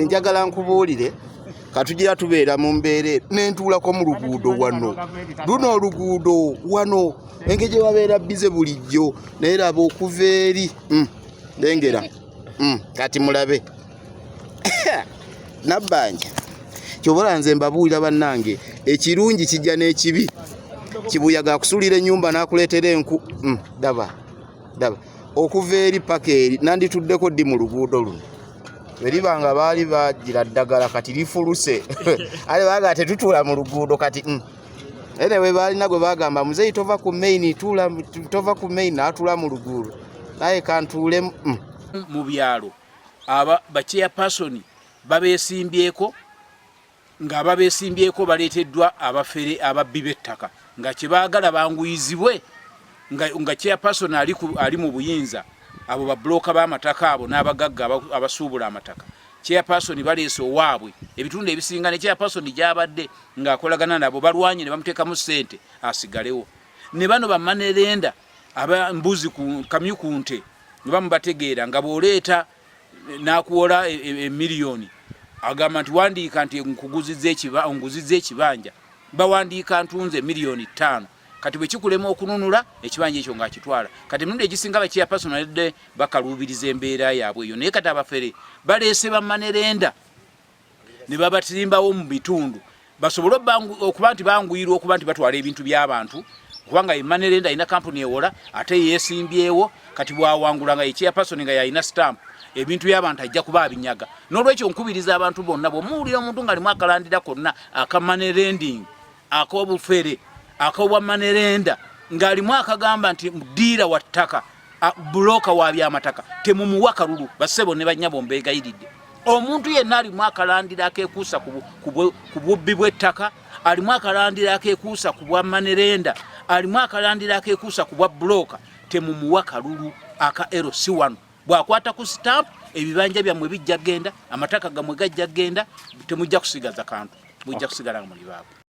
Njagala nkubuulire katugira tubeera mu mbeere n'entuulako mu luguudo wano. Luno oluguudo wano engeri gye babeera bize bulijjo naye laba okuva eri lengera kati mulabe Nabbanja kyobola nze mbabuulira bannange ekirungi kijja n'ekibi. Kibuyaga akusulira ennyumba n'akuleetera enku daba okuva eri paka eri nandituddeko ddi mu luguudo luno Beribanga baali bagira ddagala kati lifuluse ale baga tetutuula mu luguudo kati ene we baali nagwe bagamba muzeyi tova ku main tova ku main atula mu luguudo naye kantuule mu byalo aba bacheya person babesimbyeko nga babesimbyeko baleteddwa abafere ababbi bettaka nga kibagala banguyizibwe nga cheya person ali mu buyinza abo ba bloka ba mataka abo n'abagagga abasuubula amataka chairperson baleese owaabwe ebitundu ebisinga ne chairperson gyabadde ng'akolagana nabo balwanye ne bamuteekamu ssente asigalewo ne bano bamanerenda aba mbuzi ku kamyu kunte ne bamubategeera nga booleeta n'akuwola emiliyoni agamba nti wandiika nti nkuguzizza ekibanja bawandiika ntunze miliyoni 5 kati bwe kikulema okununula ekibanja ekyo ng'akitwala kati emirundi egisinga bakiya personalidde bakaluubiriza embeera yaabwe eyo naye kati abafere baleese bamanerenda ne babatimbawo mu bitundu basobole okuba nti banguyirwa okuba nti batwala ebintu by'abantu kubanga emanerenda alina kampuni ewola ate yeesimbyewo kati bwawangula nga yekiya person nga yalina stamp ebintu by'abantu ajja kuba abinyaga n'olwekyo nkubiriza abantu bonna bw'omuwulira omuntu ng'alimu akalandira konna akamanerending ak'obufere akobwa manerenda ngalimu akagamba nti mudira wa ttaka bloka wa byamataka temumuwa kalulu basebo ne banyabo mbegayiridde omuntu yenna alimu akalandira akekuusa ku bubbi bw'ettaka alimu akalandira akekuusa ku bwa manerenda alimu akalandira akekuusa ku bwa bloka temumuwa kalulu aka LC1 bwakwata ku stamp ebibanja byammwe bijja genda amataka gamwe gajja genda temujja kusigaza kantu mujja kusigala mu libabo.